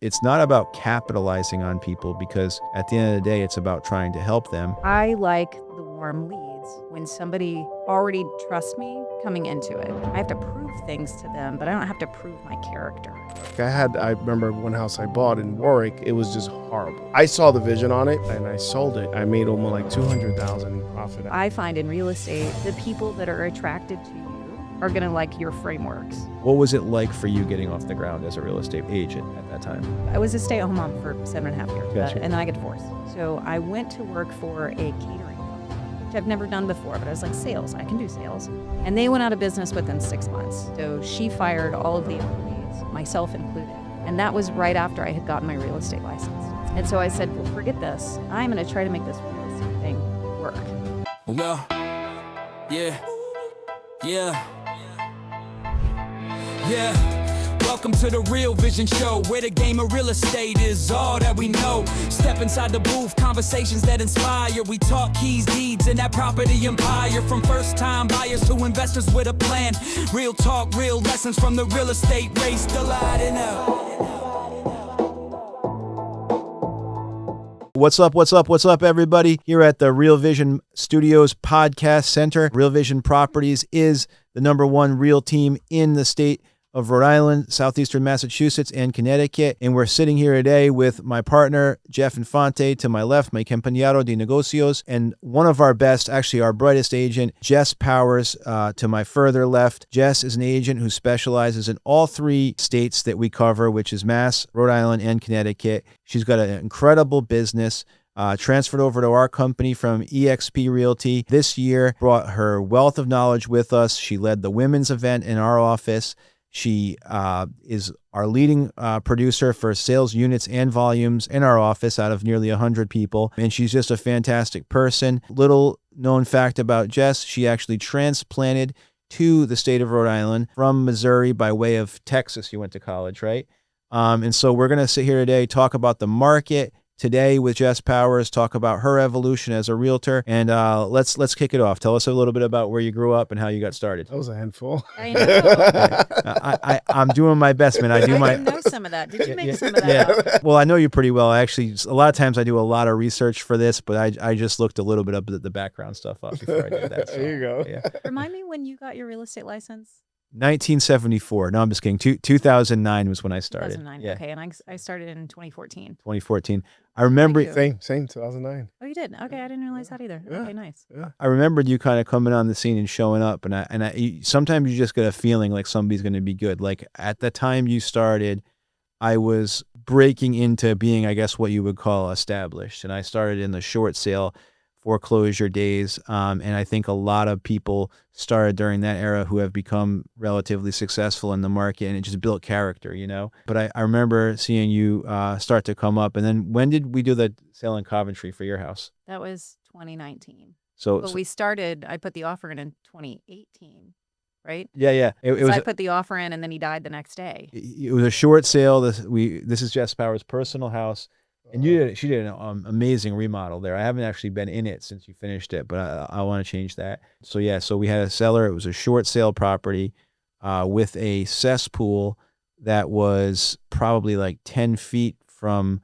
It's not about capitalizing on people, because at the end of the day, it's about trying to help them. I like the warm leads when somebody already trusts me coming into it. I have to prove things to them, but I don't have to prove my character. I remember one house I bought in Warwick, it was just horrible. I saw the vision on it and I sold it. I made almost like $200,000 in profit. I find in real estate, the people that are attracted to you are gonna like your frameworks. What was it like for you getting off the ground as a real estate agent at that time? I was a stay-at-home mom for 7.5 years, Gotcha. and then I got divorced. So I went to work for a catering company, which I've never done before, but I was like, sales, I can do sales. And they went out of business within 6 months. So she fired all of the employees, myself included. And that was right after I had gotten my real estate license. And so I said, well, forget this. I'm gonna try to make this real estate thing work. Well, yeah. Welcome to the Real Vision Show, where the game of real estate is all that we know. Step inside the booth, conversations that inspire. We talk keys, deeds, and that property empire. From first-time buyers to investors with a plan. Real talk, real lessons from the real estate race. Delighting out. What's up, everybody? Here at the Real Vision Studios Podcast Center. Real Vision Properties is the #1 real team in the state of Rhode Island, southeastern Massachusetts, and Connecticut. And we're sitting here today with my partner, Jeff Infante, to my left, my compañero de negocios, and one of our best, actually our brightest agent, Jess Powers, to my further left. Jess is an agent who specializes in all 3 states that we cover, which is Mass, Rhode Island, and Connecticut. She's got an incredible business. Transferred over to our company from eXp Realty this year, brought her wealth of knowledge with us. She led the women's event in our office. She is our leading producer for sales units and volumes in our office out of nearly 100 people. And she's just a fantastic person. Little known fact about Jess, she actually transplanted to the state of Rhode Island from Missouri by way of Texas. You went to college, right? And so we're going to sit here today, talk about the market today with Jess Powers, talk about her evolution as a realtor, and let's kick it off. Tell us a little bit about where you grew up and how you got started. That was a handful. I know. I'm doing my best, man. I know some of that. Did you make some of that up? Well, I know you pretty well. Actually, a lot of times I do a lot of research for this, but I just looked a little bit of the background stuff up before I did that. So, there you go. Yeah. Remind me when you got your real estate license? 1974. No, I'm just kidding. 2009 was when I started. 2009. Yeah. Okay, and I started in 2014. 2014. I remember. Same 2009. Oh, you did? Okay, I didn't realize that either. Yeah. Okay, nice. Yeah. I remembered you kind of coming on the scene and showing up, sometimes you just get a feeling like somebody's going to be good. Like at the time you started, I was breaking into being, I guess, what you would call established, and I started in the short sale foreclosure days, and I think a lot of people started during that era who have become relatively successful in the market, and it just built character, you know. But I remember seeing you start to come up. And then when did we do the sale in Coventry for your house? That was 2019. So we started, I put the offer in 2018, right? Yeah. It was. I put the offer in, and then he died the next day. It was a short sale. This is Jess Powers' personal house. And she did an amazing remodel there. I haven't actually been in it since you finished it, but I want to change that. So yeah, so we had a seller. It was a short sale property with a cesspool that was probably like 10 feet from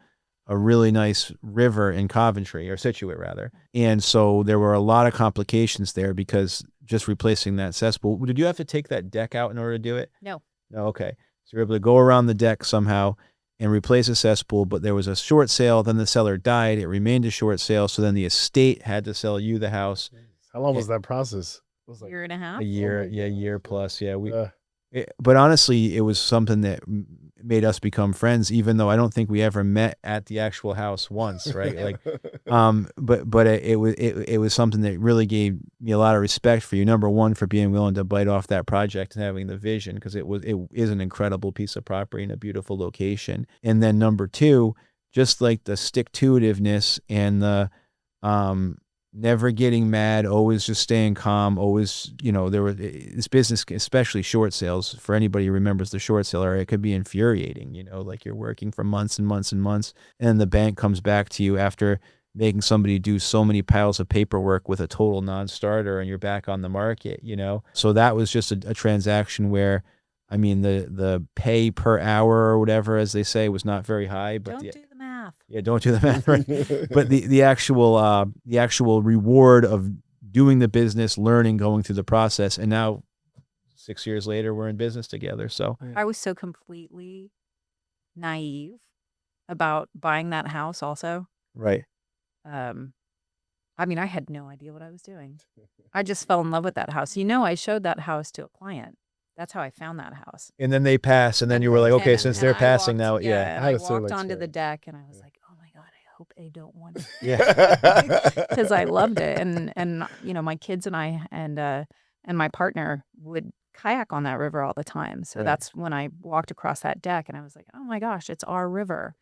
a really nice river in Coventry, or Situate rather. And so there were a lot of complications there because just replacing that cesspool. Did you have to take that deck out in order to do it? No. No, okay. So you're able to go around the deck somehow and replace a cesspool, but there was a short sale. Then the seller died. It remained a short sale. So then the estate had to sell you the house. How long was that process? It was like year and a half? A year, year plus. Yeah. But honestly, it was something that made us become friends, even though I don't think we ever met at the actual house once, right? Like, but it was something that really gave me a lot of respect for you. Number one, for being willing to bite off that project and having the vision, because it is an incredible piece of property in a beautiful location. And then number two, just like the stick-to-itiveness and the never getting mad, always just staying calm, always, there was this business, especially short sales, for anybody who remembers the short sale area, it could be infuriating, like you're working for months and months and months, and the bank comes back to you after making somebody do so many piles of paperwork with a total non-starter, and you're back on the market, So that was just a transaction where I mean, the pay per hour or whatever, as they say, was not very high. But Don't do the math. yeah, don't do the math, right? But the actual reward of doing the business, learning, going through the process, and now 6 years later, we're in business together. So I was so completely naive about buying that house also. right. I mean, I had no idea what I was doing. I just fell in love with that house. You know, I showed that house to a client. That's how I found that house. And then they pass, and then you were like, okay, And- since and they're I passing walked- now, yeah. and I I had a similar walked onto the experience. deck, and I was like, oh my God, I hope they don't want it. Yeah. Because I loved it. And you know, my kids and I and my partner would kayak on that river all the time. So Right. that's when I walked across that deck, and I was like, oh my gosh, it's our river.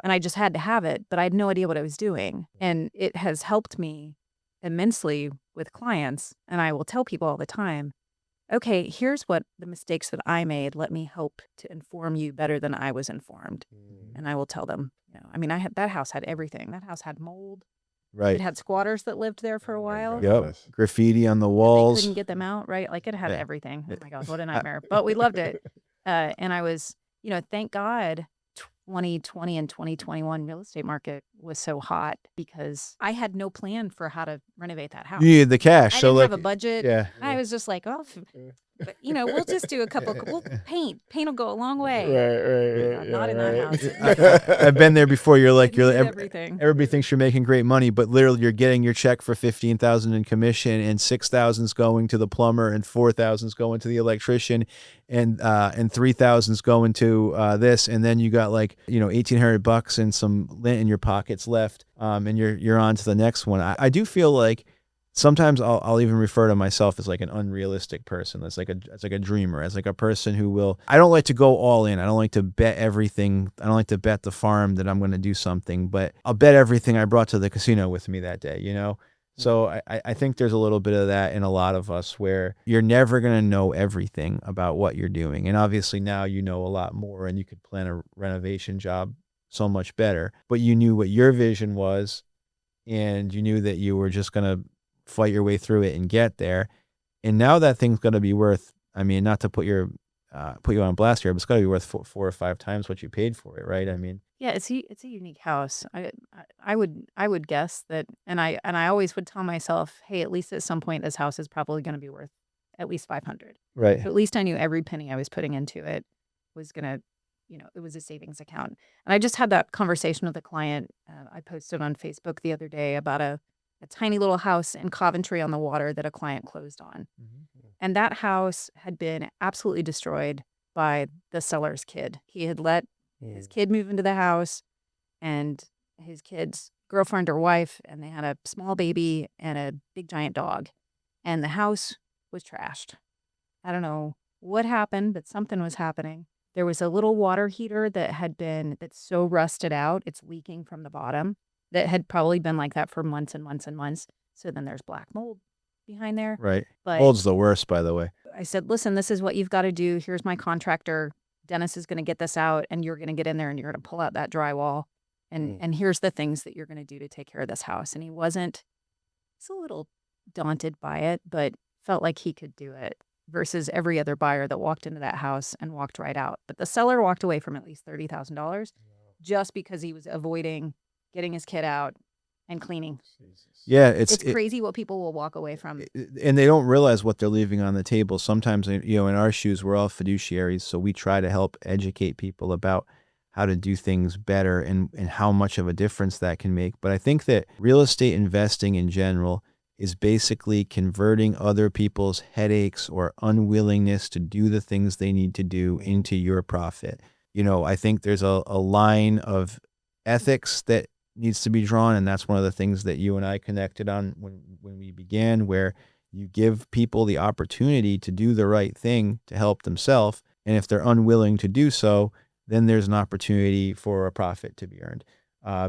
And I just had to have it, but I had no idea what I was doing. And it has helped me immensely with clients. And I will tell people all the time, okay, here's what the mistakes that I made. Let me help to inform you better than I was informed. And I will tell them, you know, I mean, that house had everything. That house had mold. Right. It had squatters that lived there for a while. Yep. Graffiti on the They walls. couldn't get them out, right? Like it had Yeah. everything. Oh my God, what a nightmare. But we loved it. And I was, you know, thank God 2020 and 2021 real estate market was so hot because I had no plan for how to renovate that house. You needed the cash. I So didn't like, have a budget. yeah. I was just like, oh, but, you know, we'll just do a couple. We'll paint. Paint will go a long way. Right. Not in that house. I've been there before. You're like, Didn't need you're everything. everybody thinks you're making great money, but literally you're getting your check for $15,000 in commission, and $6,000's going to the plumber, and $4,000's going to the electrician, and $3,000's going to this, and then you got like, you know, $1,800 and some lint in your pockets left, and you're on to the next one. I do feel like sometimes I'll even refer to myself as like an unrealistic person. As like a dreamer, as like a person who will. I don't like to go all in. I don't like to bet everything. I don't like to bet the farm that I'm going to do something. But I'll bet everything I brought to the casino with me that day. You know. So I think there's a little bit of that in a lot of us where you're never going to know everything about what you're doing. And obviously now you know a lot more, and you could plan a renovation job so much better. But you knew what your vision was, and you knew that you were just going to fight your way through it and get there. And now that thing's going to be worth, I mean, not to put you on blast here, but it's got to be worth four or five times what you paid for it, right? I mean, Yeah, it's a unique house. I would guess that, and I always would tell myself, hey, at least at some point this house is probably going to be worth at least 500. right. So at least I knew every penny I was putting into it was gonna, you know, it was a savings account. And I just had that conversation with a client. I posted on Facebook the other day about a tiny little house in Coventry on the water that a client closed on. And that house had been absolutely destroyed by the seller's kid. He had let his kid move into the house, and his kid's girlfriend or wife, and they had a small baby and a big giant dog. And the house was trashed. I don't know what happened, but something was happening. There was a little water heater that's so rusted out, it's leaking from the bottom, that had probably been like that for months and months and months. So then there's black mold behind there. Right. But Mold's the worst, by the way. I said, listen, this is what you've got to do. Here's my contractor. Dennis is going to get this out, and you're going to get in there and you're going to pull out that drywall. And here's the things that you're going to do to take care of this house. And he's a little daunted by it, but felt like he could do it versus every other buyer that walked into that house and walked right out. But the seller walked away from at least $30,000 just because he was avoiding getting his kid out and cleaning. Yeah, It's crazy what people will walk away from. And they don't realize what they're leaving on the table. Sometimes, you know, in our shoes, we're all fiduciaries, so we try to help educate people about how to do things better and how much of a difference that can make. But I think that real estate investing in general is basically converting other people's headaches or unwillingness to do the things they need to do into your profit. You know, I think there's a line of ethics that needs to be drawn, and that's one of the things that you and I connected on when we began, where you give people the opportunity to do the right thing to help themselves, and if they're unwilling to do so, then there's an opportunity for a profit to be earned.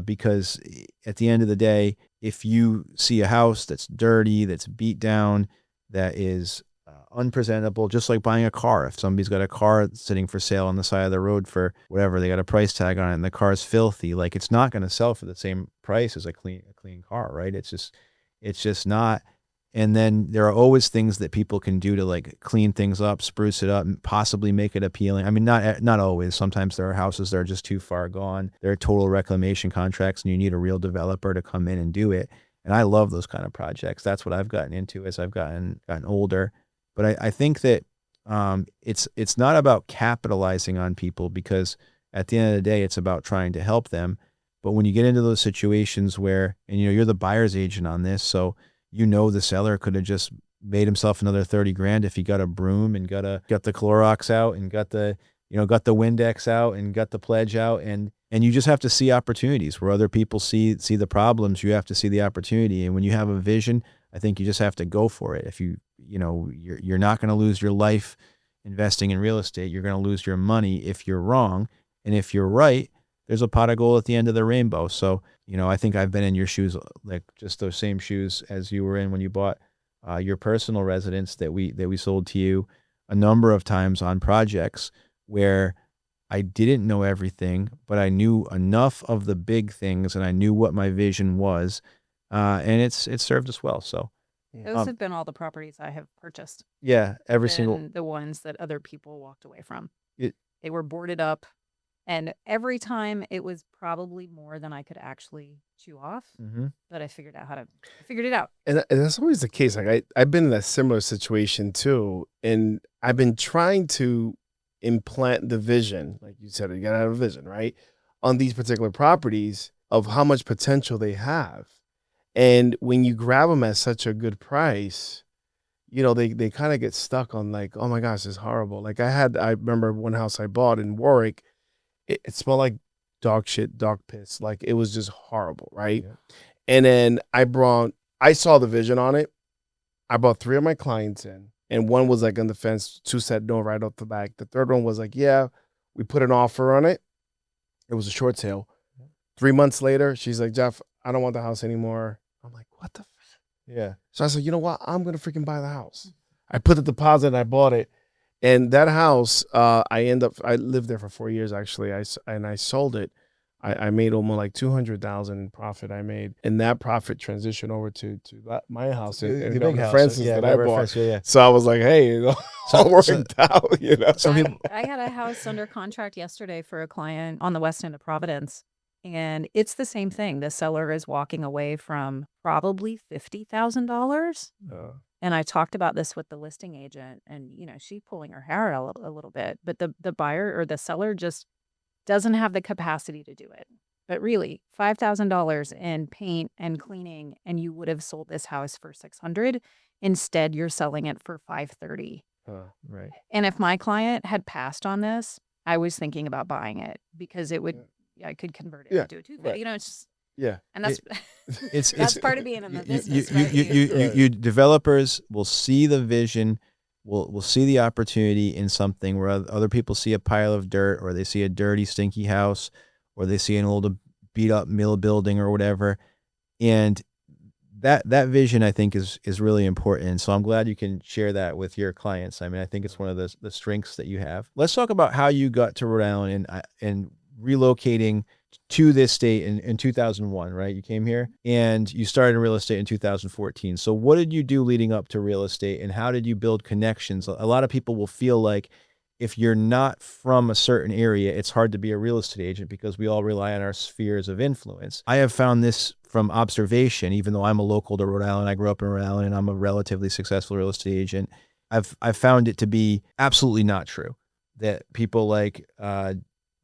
Because at the end of the day, if you see a house that's dirty, that's beat down, that is unpresentable, just like buying a car. If somebody's got a car sitting for sale on the side of the road for whatever, they got a price tag on it and the car's filthy, like it's not going to sell for the same price as a clean car, right? It's just not. And then there are always things that people can do to like clean things up, spruce it up, and possibly make it appealing. I mean, not always. Sometimes there are houses that are just too far gone. There are total reclamation contracts and you need a real developer to come in and do it. And I love those kind of projects. That's what I've gotten into as I've gotten older. But I think that it's not about capitalizing on people, because at the end of the day, it's about trying to help them. But when you get into those situations where, and you're the buyer's agent on this, so the seller could have just made himself another 30 grand if he got a broom and got the Clorox out and got the Windex out and got the pledge out, and you just have to see opportunities where other people see the problems. You have to see the opportunity, and when you have a vision, I think you just have to go for it. If you're not going to lose your life investing in real estate, you're going to lose your money if you're wrong, and if you're right, there's a pot of gold at the end of the rainbow. So, I think I've been in your shoes, like just those same shoes as you were in when you bought your personal residence that we sold to you a number of times on projects where I didn't know everything, but I knew enough of the big things and I knew what my vision was. And it's served us well. So Those have been all the properties I have purchased. yeah, every Been single, the ones that other people walked away from. It- They were boarded up, and every time it was probably more than I could actually chew off. Mhm. But I figured it out. And that's always the case. Like I've been in a similar situation too, and I've been trying to implant the vision, like you said, you gotta have a vision, right, on these particular properties of how much potential they have. And when you grab them at such a good price, they kind of get stuck on like, oh my gosh, it's horrible. Like I remember one house I bought in Warwick, it smelled like dog shit, dog piss. Like it was just horrible, right? Yeah. And then I saw the vision on it. I brought 3 of my clients in, and one was like on the fence, 2 said no right off the back. The third one was like, yeah, we put an offer on it. It was a short sale. 3 months later, she's like, Jeff, I don't want the house anymore. I'm like, what the Yeah. So I said, you know what? I'm going to freaking buy the house. I put the deposit and I bought it. And that house, I lived there for 4 years, actually. I sold it. I made almost like 200,000 in profit I made. And that profit transitioned over to my house and The big house. Francis Yeah, that I Robert bought. Francis, yeah. So I was like, hey, all worked out, Some people, I had a house under contract yesterday for a client on the west end of Providence. And it's the same thing. The seller is walking away from probably $50,000. And I talked about this with the listing agent, and she's pulling her hair out a little bit, but the buyer or the seller just doesn't have the capacity to do it. But really, $5,000 in paint and cleaning, and you would have sold this house for $600. Instead, you're selling it for $530. right. And if my client had passed on this, I was thinking about buying it because it would, I could convert it into a 250. right. It's just, Yeah. and that's It's that's part of being in the business. you developers will see the vision, will see the opportunity in something where other people see a pile of dirt, or they see a dirty, stinky house, or they see an old beat up mill building or whatever. And that vision, I think, is really important. And so I'm glad you can share that with your clients. I mean, I think it's one of the strengths that you have. Let's talk about how you got to Rhode Island and relocating to this state in 2001, right? You came here and you started in real estate in 2014. So what did you do leading up to real estate, and how did you build connections? A lot of people will feel like if you're not from a certain area, it's hard to be a real estate agent because we all rely on our spheres of influence. I have found this from observation, even though I'm a local to Rhode Island. I grew up in Rhode Island and I'm a relatively successful real estate agent. I've found it to be absolutely not true that people like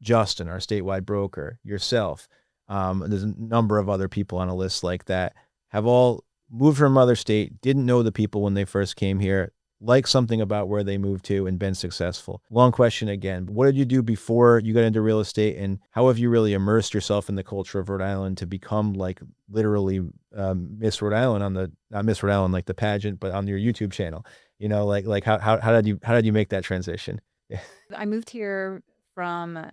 Justin, our statewide broker, yourself, there's a number of other people on a list like that, have all moved from another state, didn't know the people when they first came here, like something about where they moved to, and been successful. Long question again. What did you do before you got into real estate, and how have you really immersed yourself in the culture of Rhode Island to become like literally Miss Rhode Island not Miss Rhode Island like the pageant, but on your YouTube channel? Like how did you make that transition? I moved here from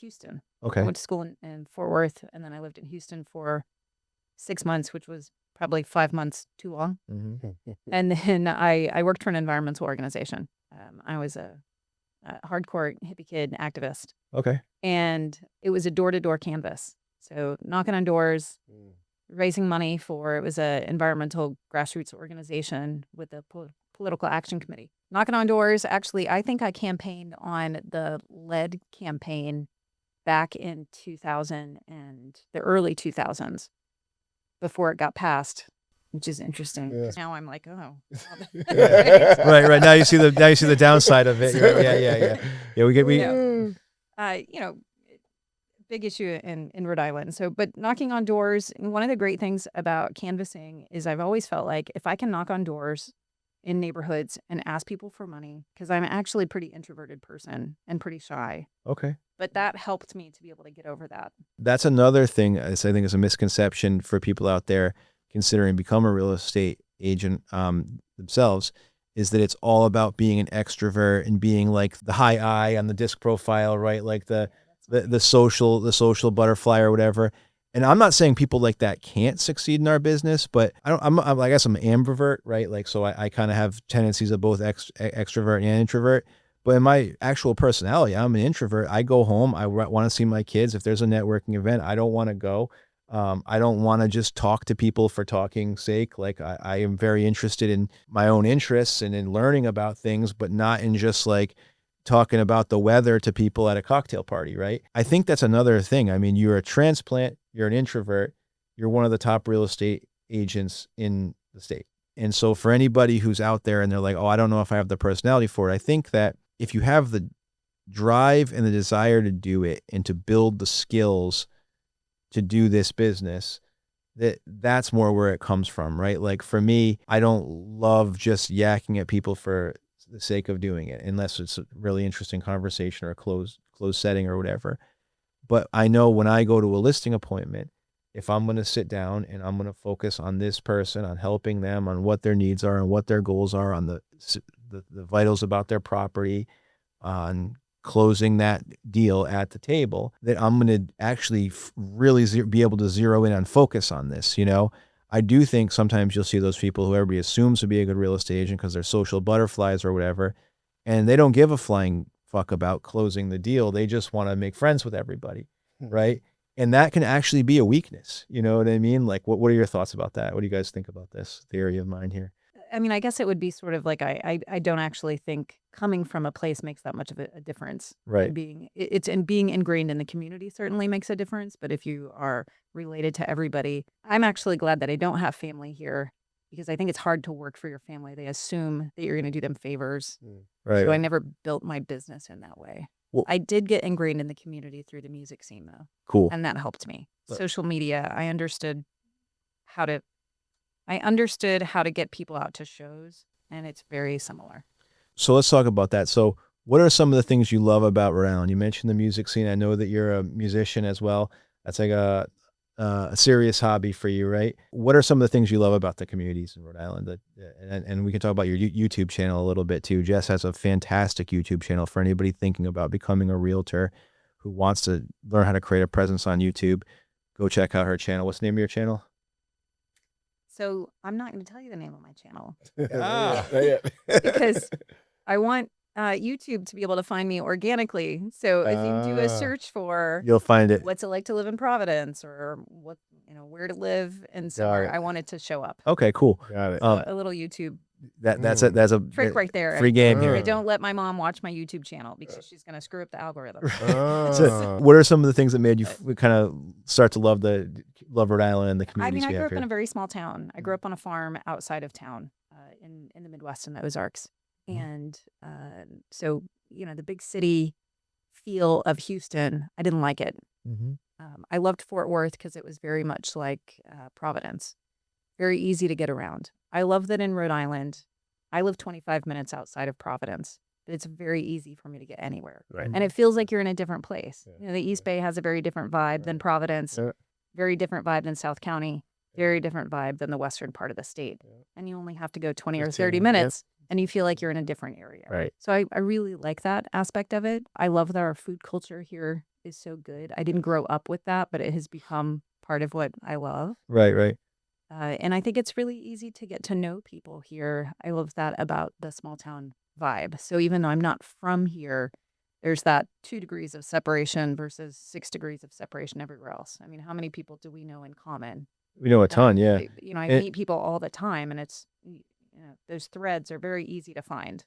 Houston. Okay. I went to school in Fort Worth, and then I lived in Houston for 6 months, which was probably 5 months too long. Mm-hmm. And then I worked for an environmental organization. I was a hardcore hippie kid activist, Okay. and it was a door-to-door canvas. So knocking on doors, raising money for, it was a environmental grassroots organization with the political action committee. Knocking on doors. Actually, I think I campaigned on the lead campaign back in 2000 and the early 2000s before it got passed, which is interesting. Yeah. Now I'm like, oh. Right. Now you see the downside of it. Yeah. Big issue in Rhode Island. So, but knocking on doors, and one of the great things about canvassing is I've always felt like if I can knock on doors in neighborhoods and ask people for money, because I'm actually a pretty introverted person and pretty shy. Okay. But that helped me to be able to get over that. That's another thing I think is a misconception for people out there considering become a real estate agent themselves, is that it's all about being an extrovert and being like the high I on the disc profile, right? Like the social butterfly or whatever. And I'm not saying people like that can't succeed in our business, but I guess I'm an ambivert, right? Like, so I kind of have tendencies of both extrovert and introvert. But in my actual personality, I'm an introvert. I go home. I want to see my kids. If there's a networking event, I don't want to go. I don't want to just talk to people for talking's sake. Like I am very interested in my own interests and in learning about things, but not in just like talking about the weather to people at a cocktail party, right? I think that's another thing. I mean, you're a transplant, you're an introvert, you're one of the top real estate agents in the state. And so for anybody who's out there and they're like, oh, I don't know if I have the personality for it, I think that if you have the drive and the desire to do it and to build the skills to do this business, that's more where it comes from, right? Like for me, I don't love just yakking at people for the sake of doing it, unless it's a really interesting conversation or a closed setting or whatever. But I know when I go to a listing appointment, if I'm going to sit down and I'm going to focus on this person, on helping them, on what their needs are and what their goals are, on the vitals about their property, on closing that deal at the table, that I'm going to actually really be able to zero in on focus on this. You know, I do think sometimes you'll see those people who everybody assumes to be a good real estate agent because they're social butterflies or whatever, and they don't give a flying fuck about closing the deal. They just want to make friends with everybody, right? And that can actually be a weakness. You know what I mean? Like, what are your thoughts about that? What do you guys think about this theory of mine here? I mean, I guess it would be sort of like I don't actually think coming from a place makes that much of a difference. Right. Being ingrained in the community certainly makes a difference. But if you are related to everybody, I'm actually glad that I don't have family here, because I think it's hard to work for your family. They assume that you're going to do them favors. Right. So I never built my business in that way. Well, I did get ingrained in the community through the music scene, though. Cool. And that helped me. But Social media, I understood how to get people out to shows, and it's very similar. So let's talk about that. So what are some of the things you love about Rhode Island? You mentioned the music scene. I know that you're a musician as well. That's like a serious hobby for you, right? What are some of the things you love about the communities in Rhode Island? And we can talk about your YouTube channel a little bit too. Jess has a fantastic YouTube channel for anybody thinking about becoming a realtor who wants to learn how to create a presence on YouTube. Go check out her channel. What's the name of your channel? So I'm not going to tell you the name of my channel Yeah. because I want YouTube to be able to find me organically. So if you do a search for, You'll find it. what's it like to live in Providence, or where to live, and so I want it to show up. Okay, cool. Got it. A little YouTube That's a trick right there. free game I here. don't let my mom watch my YouTube channel because she's going to screw up the algorithm. So what are some of the things that made you kind of start to love Rhode Island and the I communities mean, I we grew have up here? in a very small town. I grew up on a farm outside of town in the Midwest, in the Ozarks. And so, the big city feel of Houston, I didn't like it. Mm-hmm. I loved Fort Worth because it was very much like Providence, very easy to get around. I love that in Rhode Island, I live 25 minutes outside of Providence, but it's very easy for me to get anywhere. Right. And it feels like you're in a different place. Yeah. The East Bay has a very different vibe than Providence, very different vibe than South County, very different vibe than the western part of the state. And you only have to go 20 or 30 minutes and you feel like you're in a different area. Right. So I really like that aspect of it. I love that our food culture here is so good. I didn't grow up with that, but it has become part of what I love. Right. And I think it's really easy to get to know people here. I love that about the small town vibe. So even though I'm not from here, there's that 2 degrees of separation versus 6 degrees of separation everywhere else. I mean, how many people do we know in common? We know a ton, yeah. I And meet people all the time, and those threads are very easy to find.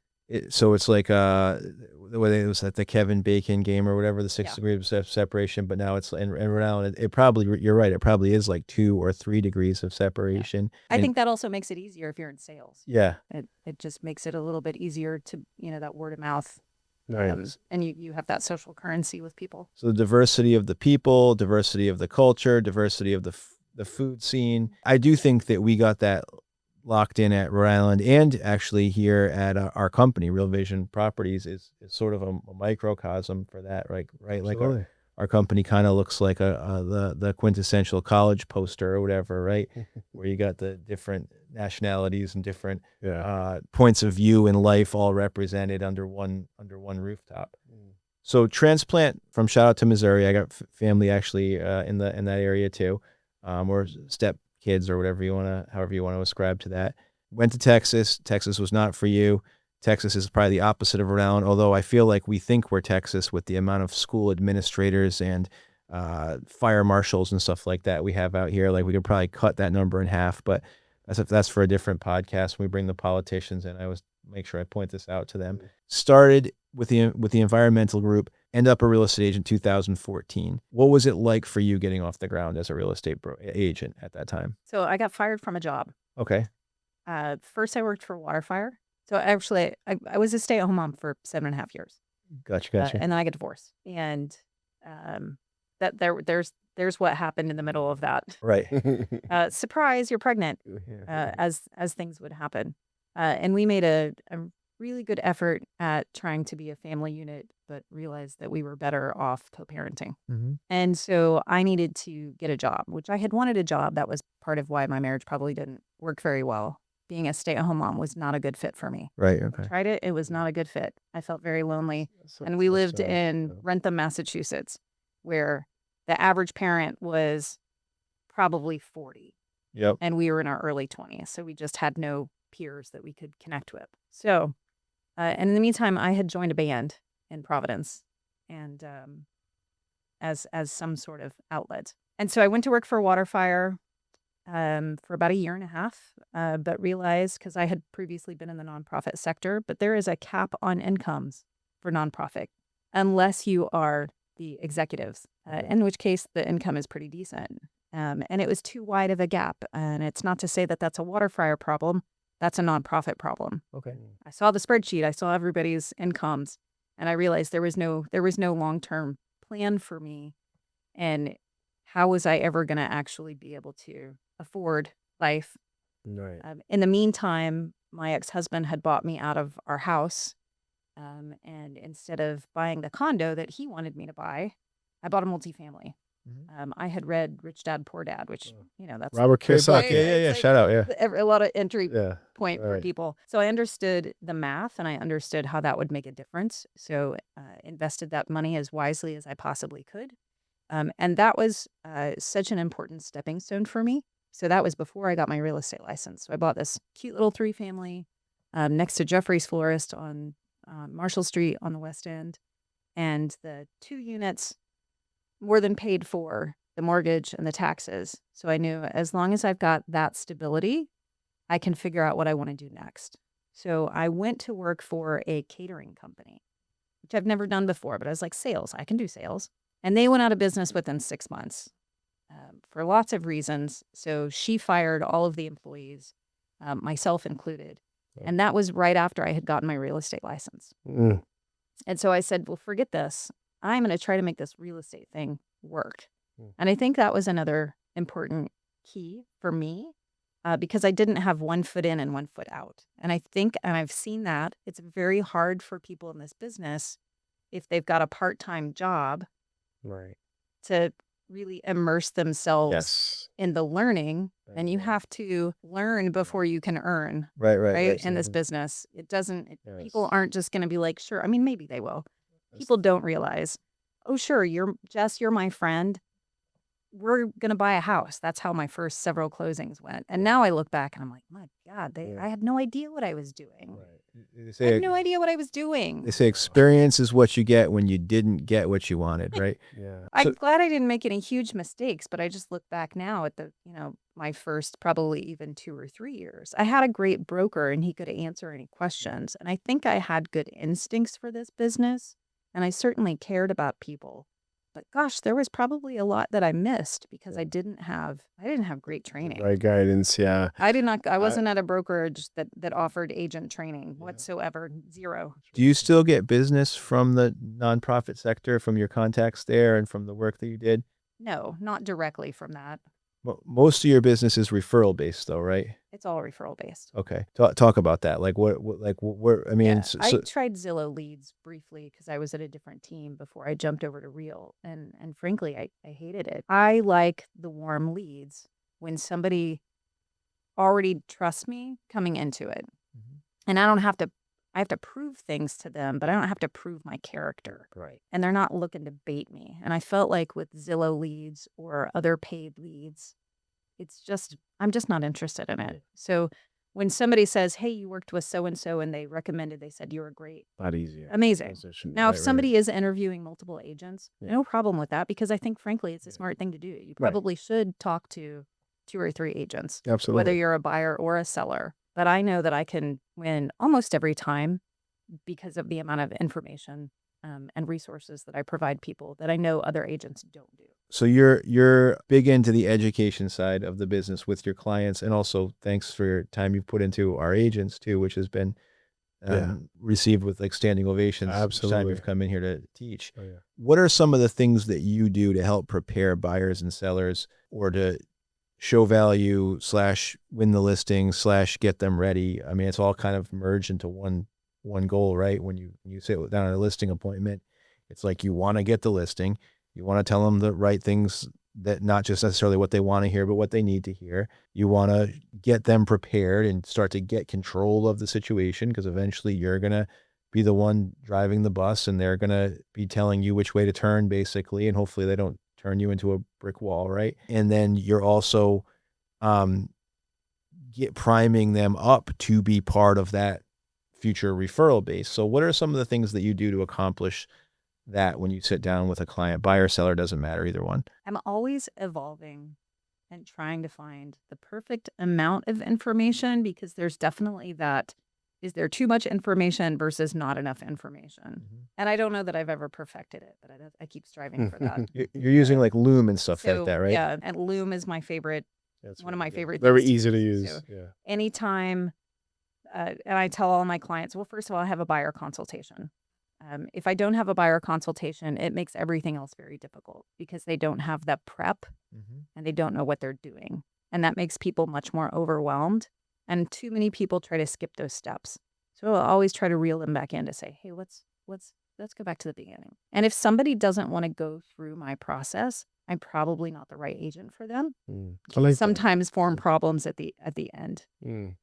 so it's like the way it was at the Kevin Bacon game or whatever, the 6 Yeah. degrees of separation, but now it's in Rhode Island. It probably, you're right, it probably is like 2 or 3 degrees of separation. I And think that also makes it easier if you're in sales. yeah, It just makes it a little bit easier to, that word of mouth. Right. And you have that social currency with people. so the diversity of the people, diversity of the culture, diversity of the food scene. I do think that we got that locked in at Rhode Island, and actually here at our company, Real Vision Properties, is sort of a microcosm for that, right? Like Absolutely. our company kind of looks like the quintessential college poster or whatever, right? Where you got the different nationalities and different points of view in life all represented under one rooftop. So transplant, from shout out to Missouri. I got family actually in that area too, or step kids or however you want to ascribe to that. Went to Texas. Texas was not for you. Texas is probably the opposite of Rhode Island, although I feel like we think we're Texas with the amount of school administrators and fire marshals and stuff like that we have out here. Like we could probably cut that number in half, but that's for a different podcast. When we bring the politicians in, I always make sure I point this out to them. Started with the environmental group, end up a real estate agent 2014. What was it like for you getting off the ground as a real estate agent at that time? So I got fired from a job. Okay. First I worked for Waterfire. So actually I was a stay-at-home mom for 7.5 years. Gotcha. And then I got divorced. And that there's what happened in the middle of that. Right. Surprise, you're pregnant, as things would happen. And we made a really good effort at trying to be a family unit, but realized that we were better off co-parenting. Mm-hmm. And so I needed to get a job, which I had wanted a job. That was part of why my marriage probably didn't work very well. Being a stay-at-home mom was not a good fit for me. Right. Okay. I tried it. It was not a good fit. I felt very lonely. And we lived in Wrentham, Massachusetts, where the average parent was probably 40. Yep. And we were in our early 20s. So we just had no peers that we could connect with. So, and in the meantime, I had joined a band in Providence, and as some sort of outlet. And so I went to work for Waterfire for about 1.5 years, but realized, because I had previously been in the nonprofit sector, but there is a cap on incomes for nonprofit unless you are the executives, in which case the income is pretty decent. And it was too wide of a gap. And it's not to say that that's a Waterfire problem. That's a nonprofit problem. Okay. I saw the spreadsheet. I saw everybody's incomes, and I realized there was no long-term plan for me. And how was I ever going to actually be able to afford life? Right. In the meantime, my ex-husband had bought me out of our house. And instead of buying the condo that he wanted me to buy, I bought a multifamily. I had read Rich Dad, Poor Dad, which, that's Robert Kiyosaki. Yeah. Shout out. Yeah. a lot of entry Yeah. point for people. So I understood the math, and I understood how that would make a difference. So invested that money as wisely as I possibly could. And that was such an important stepping stone for me. So that was before I got my real estate license. So I bought this cute little 3-family next to Jeffrey's Florist on Marshall Street on the West End. And the 2 units more than paid for the mortgage and the taxes. So I knew as long as I've got that stability, I can figure out what I want to do next. So I went to work for a catering company, which I've never done before, but I was like, sales, I can do sales. And they went out of business within 6 months for lots of reasons. So she fired all of the employees, myself included. And that was right after I had gotten my real estate license. Mm. And so I said, well, forget this. I'm going to try to make this real estate thing work. And I think that was another important key for me because I didn't have 1 foot in and 1 foot out. And I think, and I've seen that, it's very hard for people in this business, if they've got a part-time job, Right. to really immerse themselves in the learning. And you have to learn before you can earn. Right. In this business, people aren't just going to be like, sure. I mean, maybe they will. People don't realize, oh, sure, Jess, you're my friend. we're going to buy a house. That's how my first several closings went. And now I look back and I'm like, my God, I had no idea what I was doing. They I had no idea what I was doing. They say experience is what you get when you didn't get what you wanted, right? Yeah. I'm glad I didn't make any huge mistakes, but I just look back now at my first probably even 2 or 3 years. I had a great broker and he could answer any questions. And I think I had good instincts for this business. And I certainly cared about people. But gosh, there was probably a lot that I missed because I didn't have great training. Right guidance, yeah. I wasn't at a brokerage that offered agent training whatsoever. Zero. Do you still get business from the nonprofit sector, from your contacts there and from the work that you did? No, not directly from that. Well, most of your business is referral based though, right? It's all referral based. Okay. Talk about that. Like what I mean, Yeah, I tried Zillow leads briefly because I was at a different team before I jumped over to Real. And frankly, I hated it. I like the warm leads when somebody already trusts me coming into it. Mhm. And I have to prove things to them, but I don't have to prove my character. Right. And they're not looking to bait me. And I felt like with Zillow leads or other paid leads, I'm just not interested in it. So when somebody says, hey, you worked with so-and-so and they said you were great. A lot easier. Amazing. Transition. Now, if Right. somebody is interviewing multiple agents, Yeah. no problem with that because I think, frankly, it's a smart thing to do. You Right. probably should talk to 2 or 3 agents, Absolutely. whether you're a buyer or a seller. But I know that I can win almost every time because of the amount of information and resources that I provide people that I know other agents don't do. So you're big into the education side of the business with your clients, and also thanks for your time you've put into our agents too, which has been received with like standing ovations each time Absolutely. you've come in here to teach. Oh, yeah. What are some of the things that you do to help prepare buyers and sellers, or to show value / win the listing / get them ready? I mean, it's all kind of merged into one goal, right? When you sit down at a listing appointment, it's like you want to get the listing. You want to tell them the right things, that not just necessarily what they want to hear, but what they need to hear. You want to get them prepared and start to get control of the situation, because eventually you're going to be the one driving the bus and they're going to be telling you which way to turn, basically. And hopefully they don't turn you into a brick wall, right? And then you're also priming them up to be part of that future referral base. So what are some of the things that you do to accomplish that when you sit down with a client? Buyer, seller, doesn't matter, either one. I'm always evolving and trying to find the perfect amount of information, because there's definitely that, is there too much information versus not enough information? And I don't know that I've ever perfected it, but I keep striving for that. You're using like Loom and stuff So, like that, right? Yeah, and Loom is my favorite, That's one of my favorite Very things easy to use. use. So Yeah. anytime, and I tell all my clients, well, first of all, I have a buyer consultation. If I don't have a buyer consultation, it makes everything else very difficult because they don't have that prep and they don't know what they're doing. And that makes people much more overwhelmed. And too many people try to skip those steps. So I'll always try to reel them back in to say, hey, let's go back to the beginning. And if somebody doesn't want to go through my process, I'm probably not the right agent for them. I like that. Sometimes form problems at the end.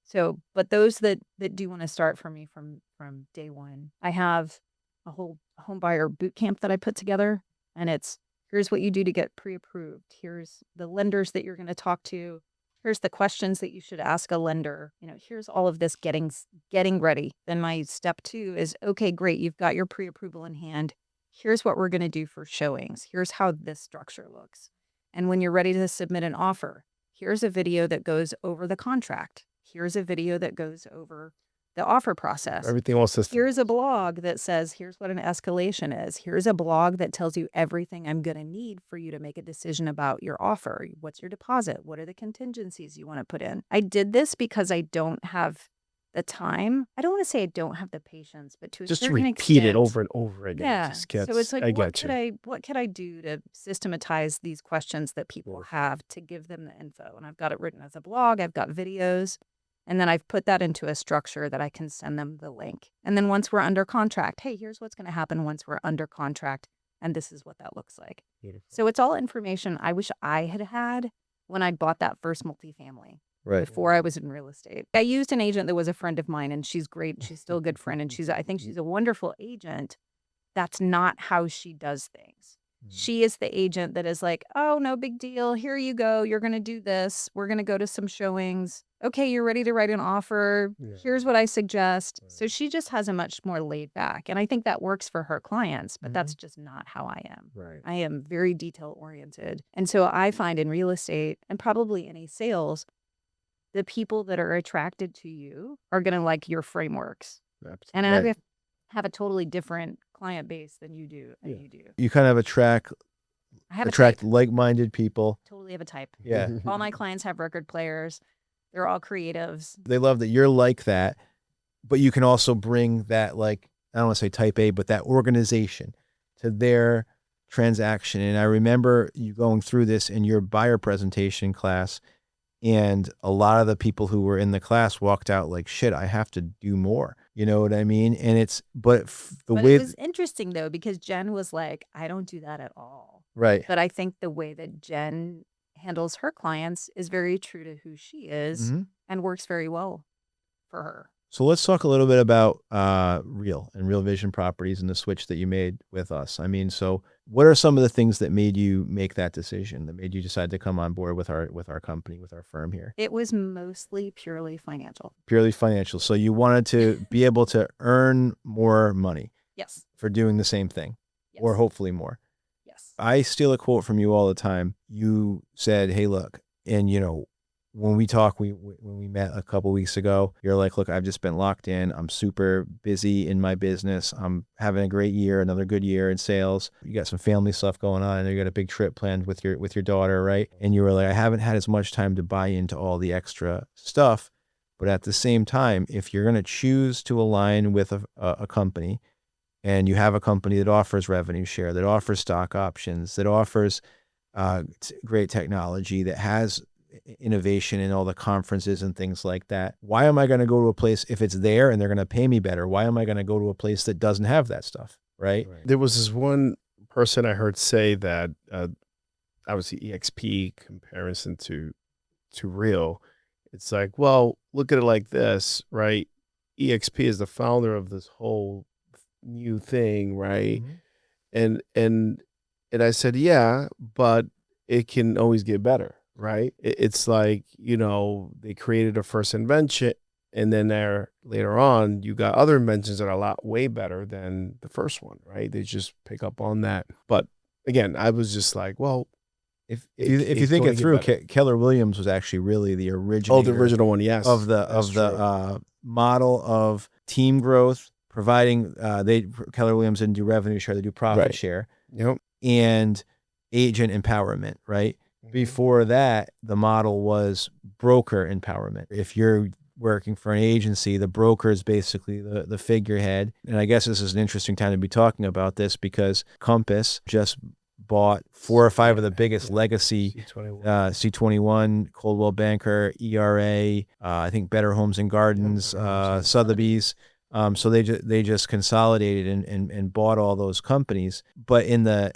So, but those that do want to start for me from day one, I have a whole home buyer boot camp that I put together, and it's, here's what you do to get pre-approved. Here's the lenders that you're going to talk to. Here's the questions that you should ask a lender. Here's all of this getting ready. Then my step 2 is, okay, great. You've got your pre-approval in hand. Here's what we're going to do for showings. Here's how this structure looks. And when you're ready to submit an offer, here's a video that goes over the contract. Here's a video that goes over the offer process. Everything else is. Here's a blog that says, here's what an escalation is. Here's a blog that tells you everything I'm going to need for you to make a decision about your offer. What's your deposit? What are the contingencies you want to put in? I did this because I don't have the time. I don't want to say I don't have the patience, but to a Just to certain repeat extent, it over and over again. yeah. Just gets, So it's like, I what get you. could I do to systematize these questions that people have to give them the info? And I've got it written as a blog. I've got videos. And then I've put that into a structure that I can send them the link. And then once we're under contract, hey, here's what's going to happen once we're under contract. And this is what that looks like. Beautiful. So it's all information I wish I had when I bought that first multifamily. Right. Before I was in real estate. I used an agent that was a friend of mine, and she's great. She's still a good friend, and I think she's a wonderful agent. That's not how she does things. She is the agent that is like, oh, no big deal. Here you go. You're going to do this. We're going to go to some showings. Okay, you're ready to write an offer. Yeah. Here's what I suggest. So she just has a much more laid back. And I think that works for her clients, but that's just not how I am. Right. I am very detail oriented. And so I find in real estate and probably any sales, the people that are attracted to you are going to like your frameworks. Absolutely. And Right. I have a totally different client base than you do. And Yeah. you do. You kind of attract I have a type. like-minded people. Totally have a type. Yeah. All my clients have record players. They're all creatives. They love that you're like that, but you can also bring that, like, I don't want to say type A, but that organization to their transaction. And I remember you going through this in your buyer presentation class, and a lot of the people who were in the class walked out like, shit, I have to do more. You know what I mean? And it's, but But it was interesting though, because Jen was like, I don't do that at all. right. But I think the way that Jen handles her clients is very true to who she is and works very well for her. So let's talk a little bit about Real and Real Vision Properties and the switch that you made with us. I mean, so what are some of the things that made you make that decision, that made you decide to come on board with our company, with our firm here? It was mostly purely financial. Purely financial. So you wanted to be able to earn more money Yes. for doing the same thing, or Yes. hopefully more. Yes. I steal a quote from you all the time. You said, hey, look, and you know, when we talk, when we met a couple weeks ago, you're like, look, I've just been locked in. I'm super busy in my business. I'm having a great year, another good year in sales. You got some family stuff going on, and you got a big trip planned with your daughter, right? And you were like, I haven't had as much time to buy into all the extra stuff. But at the same time, if you're going to choose to align with a company, and you have a company that offers revenue share, that offers stock options, that offers great technology, that has innovation in all the conferences and things like that, why am I going to go to a place if it's there and they're going to pay me better? Why am I going to go to a place that doesn't have that stuff? Right. There was this one person I heard say that obviously EXP comparison to Real. It's like, well, look at it like this, right? EXP is the founder of this whole new thing, right? And I said, yeah, but it can always get better. Right. It's like, you know, they created a first invention, and then later on, you got other inventions that are a lot way better than the first one. Right. They just pick up on that. But again, I was just like, well, if you think it through, Keller Williams was actually really the original. Oh, the original one. Yes. Of the model of team growth, providing Keller Williams didn't do revenue share, they do profit share. Yep. And agent empowerment. Right. Before that, the model was broker empowerment. If you're working for an agency, the broker is basically the figurehead. And I guess this is an interesting time to be talking about this, because Compass just bought 4 or 5 of the biggest legacy C21, Coldwell Banker, ERA, I think Better Homes and Gardens, Sotheby's. So they just consolidated and bought all those companies. But in a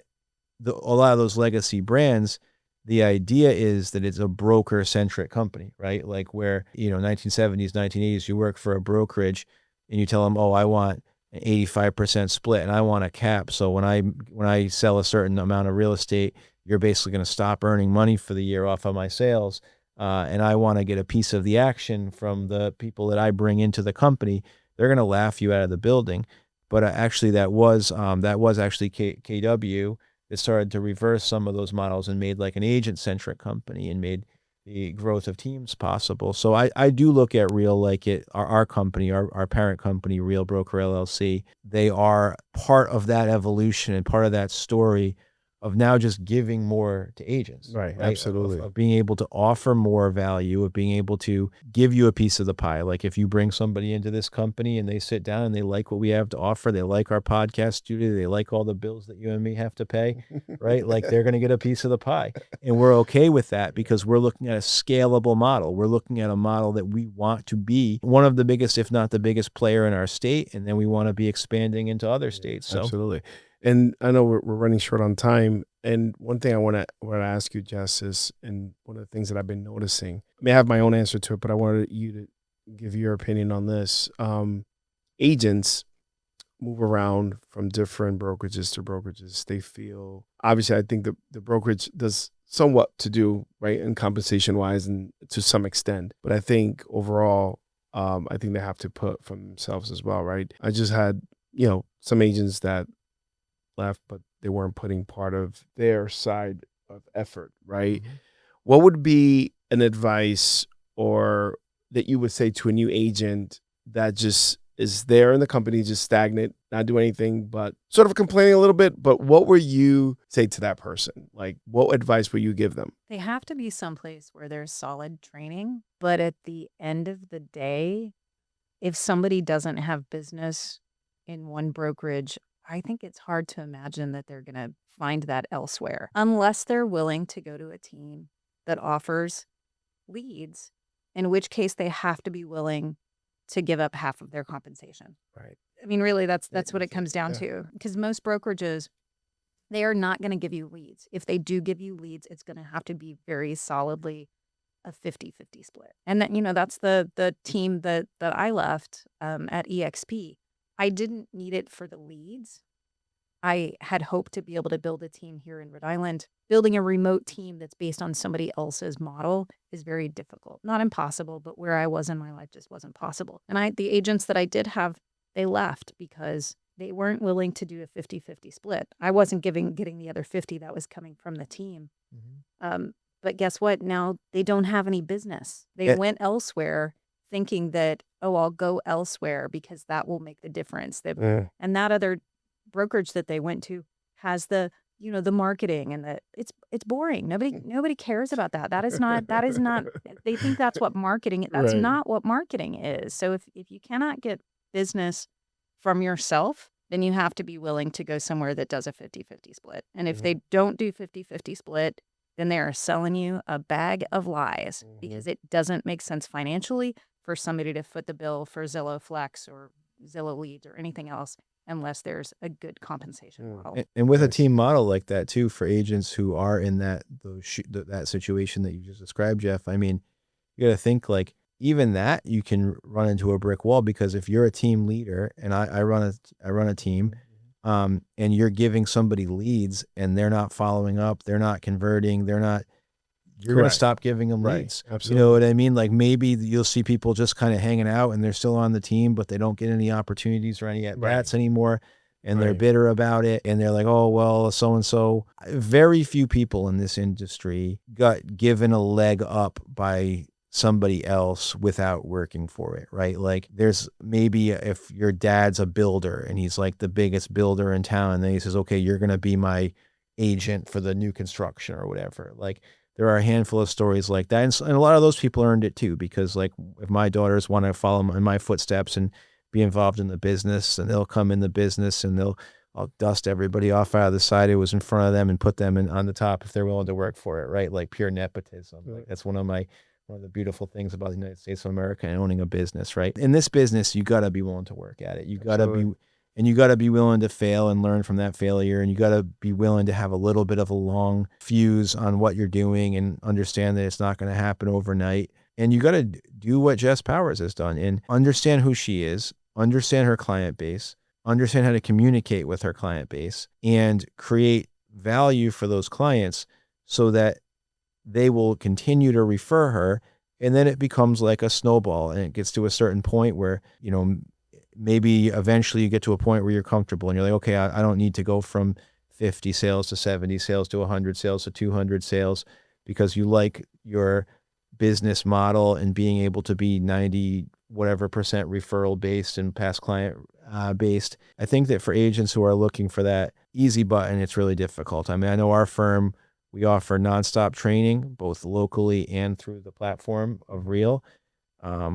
lot of those legacy brands, the idea is that it's a broker-centric company, right? Like where, you know, 1970s, 1980s, you work for a brokerage and you tell them, oh, I want an 85% split and I want a cap. So when I sell a certain amount of real estate, you're basically going to stop earning money for the year off of my sales. And I want to get a piece of the action from the people that I bring into the company. They're going to laugh you out of the building. But actually that was actually KW. It started to reverse some of those models and made like an agent-centric company and made the growth of teams possible. So I do look at Real like our company, our parent company, Real Broker LLC. They are part of that evolution and part of that story of now just giving more to agents. Right? Absolutely. Of being able to offer more value, of being able to give you a piece of the pie. Like if you bring somebody into this company and they sit down and they like what we have to offer, they like our podcast studio, they like all the bills that you and me have to pay, right? Like they're going to get a piece of the pie. And we're okay with that because we're looking at a scalable model. We're looking at a model that we want to be one of the biggest, if not the biggest player in our state. And then we want to be expanding into other states. So absolutely. And I know we're running short on time. And one thing I want to ask you, Jess, is, and one of the things that I've been noticing, I may have my own answer to it, but I wanted you to give your opinion on this. Agents move around from different brokerages to brokerages, they feel, obviously, I think the brokerage does somewhat to do, right, in compensation wise and to some extent. But I think overall, I think they have to put from themselves as well, right? I just had, some agents that left, but they weren't putting part of their side of effort, right? Mm-hmm. What would be an advice or that you would say to a new agent that just is there in the company, just stagnant, not doing anything, but sort of complaining a little bit? But what would you say to that person? Like, what advice would you give them? They have to be someplace where there's solid training. But at the end of the day, if somebody doesn't have business in one brokerage, I think it's hard to imagine that they're going to find that elsewhere unless they're willing to go to a team that offers leads, in which case they have to be willing to give up half of their compensation. Right. I mean, really, that's what it comes down Yeah. to, because most brokerages, they are not going to give you leads. If they do give you leads, it's going to have to be very solidly a 50-50 split. And that, that's the team that I left at EXP. I didn't need it for the leads. I had hoped to be able to build a team here in Rhode Island. Building a remote team that's based on somebody else's model is very difficult. Not impossible, but where I was in my life just wasn't possible. And the agents that I did have, they left because they weren't willing to do a 50-50 split. I wasn't getting the other 50 that was coming from the team. Mm-hmm. But guess what? Now they don't have any business. They went elsewhere thinking that, I'll go elsewhere because that will make the difference. And that other brokerage that they went to has the marketing, and it's boring. Nobody cares about that. That is not they think that's what marketing, that's Right. not what marketing is. So if you cannot get business from yourself, then you have to be willing to go somewhere that does a 50-50 split. And if they don't do 50-50 split, then they are selling you a bag of lies, because it doesn't make sense financially for somebody to foot the bill for Zillow Flex or Zillow Leads or anything else unless there's a good compensation model. And with a team model like that too, for agents who are in that situation that you just described, Jeff, I mean, you got to think like even that you can run into a brick wall, because if you're a team leader and I run a team, and you're giving somebody leads and they're not following up, they're not converting, you're going to Correct. stop giving them Right. leads. Absolutely. You know what I mean? Like maybe you'll see people just kind of hanging out and they're still on the team, but they don't get any opportunities or any at-bats anymore. And they're Right. bitter about it. And they're like, oh, well, so-and-so. Very few people in this industry got given a leg up by somebody else without working for it, right? Like there's maybe if your dad's a builder and he's like the biggest builder in town, and then he says, okay, you're going to be my agent for the new construction or whatever. Like there are a handful of stories like that. And a lot of those people earned it too, because like if my daughters want to follow in my footsteps and be involved in the business, and they'll come in the business and I'll dust everybody off out of the side who was in front of them and put them on the top if they're willing to work for it, right? Like pure nepotism. Like that's one of the beautiful things about the United States of America and owning a business, right? In this business, you got to be willing to work at it. You got to be willing to fail and learn from that failure. And you got to be willing to have a little bit of a long fuse on what you're doing and understand that it's not going to happen overnight. And you got to do what Jess Powers has done and understand who she is, understand her client base, understand how to communicate with her client base, and create value for those clients so that they will continue to refer her. And then it becomes like a snowball, and it gets to a certain point where, maybe eventually you get to a point where you're comfortable and you're like, okay, I don't need to go from 50 sales to 70 sales to 100 sales to 200 sales, because you like your business model and being able to be 90 whatever percent referral based and past client based. I think that for agents who are looking for that easy button, it's really difficult. I mean, I know our firm, we offer nonstop training, both locally and through the platform of Real.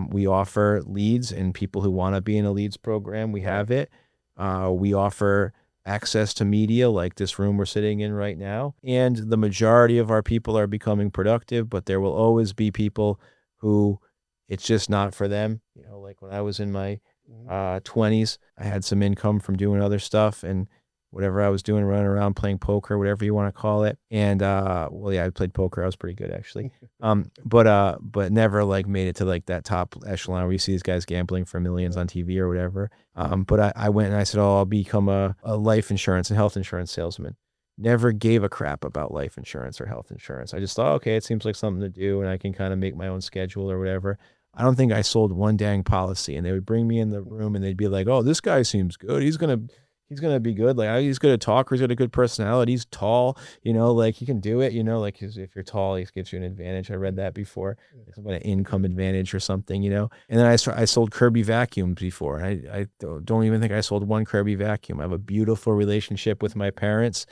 We offer leads and people who want to be in a leads program. We have it. We offer access to media like this room we're sitting in right now. And the majority of our people are becoming productive, but there will always be people who it's just not for them. Like when I was in my 20s, I had some income from doing other stuff, and whatever I was doing, running around playing poker, whatever you want to call it. And well, yeah, I played poker. I was pretty good actually. But never like made it to like that top echelon where you see these guys gambling for millions on TV or whatever. But I went and I said, oh, I'll become a life insurance and health insurance salesman. Never gave a crap about life insurance or health insurance. I just thought, okay, it seems like something to do and I can kind of make my own schedule or whatever. I don't think I sold one dang policy. And they would bring me in the room and they'd be like, oh, this guy seems good. He's going to be good. Like, he's good at talker. He's got a good personality. He's tall, like he can do it, like if you're tall, he gives you an advantage. I read that before. It's about an income advantage or something, And then I sold Kirby vacuums before. I don't even think I sold one Kirby vacuum. I have a beautiful relationship with my parents.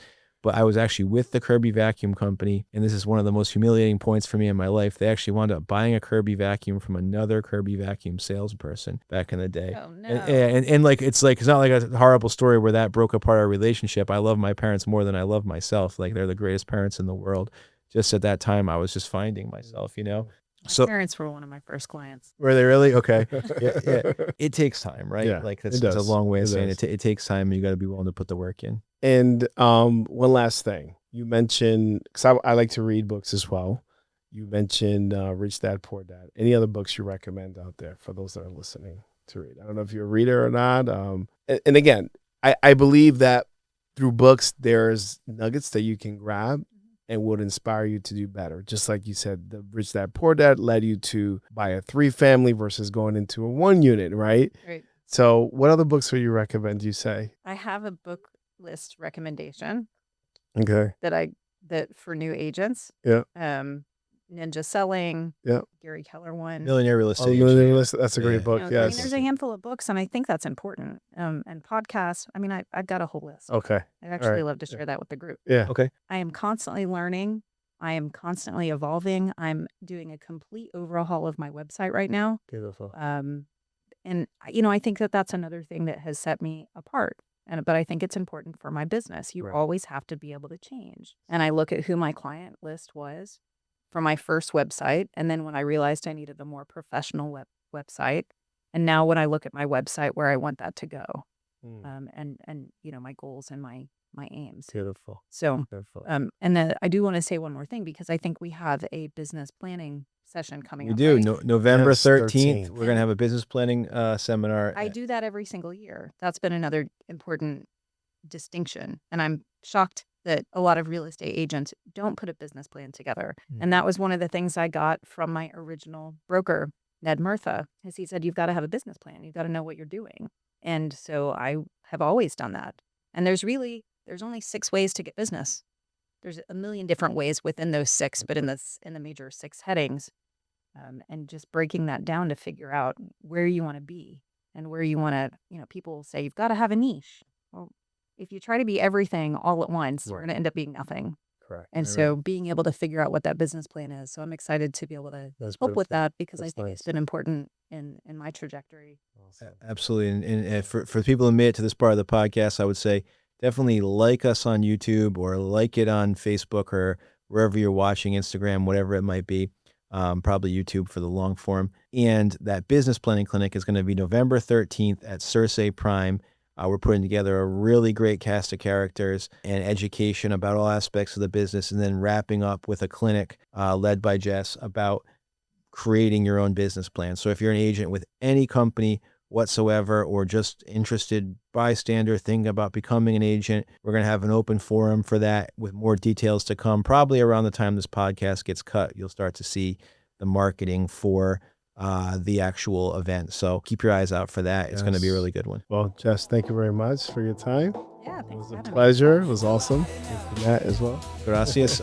But I was actually with the Kirby vacuum company, and this is one of the most humiliating points for me in my life. They actually wound up buying a Kirby vacuum from another Kirby vacuum salesperson back in the day. Oh, no. And like it's not like a horrible story where that broke apart our relationship. I love my parents more than I love myself. Like, they're the greatest parents in the world. Just at that time, I was just finding myself, My So parents were one of my first clients. were they really? Okay. Yeah. It takes time, right? Yeah, like it that's a does. long way of It saying does. it takes time, and you got to be willing to put the work in. And one last thing. You mentioned, because I like to read books as well. You mentioned Rich Dad, Poor Dad. Any other books you recommend out there for those that are listening to read? I don't know if you're a reader or not. And again, I believe that through books, there's nuggets that you can grab and would inspire you to do better. Just like you said, the Rich Dad, Poor Dad led you to buy a 3-family versus going into a 1-unit, right? Right. So what other books would you recommend, you say? I have a book list recommendation Okay. that for new agents. Yeah. Ninja Selling. Yeah. Gary Keller one. Millionaire Real Estate. That's a great Yeah. book. I mean, Yes. there's a handful of books, and I think that's important. And podcasts. I mean, I've got a whole list. Okay. I'd actually right. love to share that with the group. Yeah. Okay. I am constantly learning. I am constantly evolving. I'm doing a complete overhaul of my website right now. Beautiful. And I think that that's another thing that has set me apart. But I think it's important for my business. You Right. always have to be able to change. And I look at who my client list was for my first website. And then when I realized I needed a more professional website. And now when I look at my website, where I want that to go. And my goals and my aims. Beautiful. So, Beautiful. and then I do want to say one more thing, because I think we have a business planning session coming We up. do. right? November Yes, 13th, 13th. we're going to have a business planning seminar. I do that every single year. That's been another important distinction. And I'm shocked that a lot of real estate agents don't put a business plan together. And that was one of the things I got from my original broker, Ned Murtha, is he said, you've got to have a business plan. You've got to know what you're doing. And so I have always done that. And there's only 6 ways to get business. There's a million different ways within those 6, but in the major 6 headings. And just breaking that down to figure out where you want to be and where you want to, people say you've got to have a niche. Well, if you try to be everything all at once, we're Right. going to end up being nothing. Correct. And Right, so being able to figure out what that business plan is. So I'm excited to be able to That's help with beautiful. that, because That's I think nice. it's been important in my trajectory. Awesome. Absolutely. And for people who made it to this part of the podcast, I would say definitely like us on YouTube or like it on Facebook or wherever you're watching, Instagram, whatever it might be. Probably YouTube for the long form. And that business planning clinic is going to be November 13th at Circe Prime. We're putting together a really great cast of characters and education about all aspects of the business, and then wrapping up with a clinic led by Jess about creating your own business plan. So if you're an agent with any company whatsoever, or just interested bystander thinking about becoming an agent, we're going to have an open forum for that with more details to come. Probably around the time this podcast gets cut, you'll start to see the marketing for the actual event. So keep your eyes out for that. It's going to be a Yes. really good one. Well, Jess, thank you very much for your time. Yeah, It thanks was for a having me. pleasure. It was awesome. Thank you, Matt, as well. Gracias.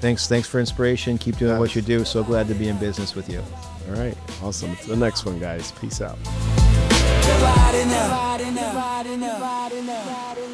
Thanks for inspiration. Keep doing what you do. So glad to be in business with you. All right. Awesome. Until the next one, guys. Peace out. Riding up.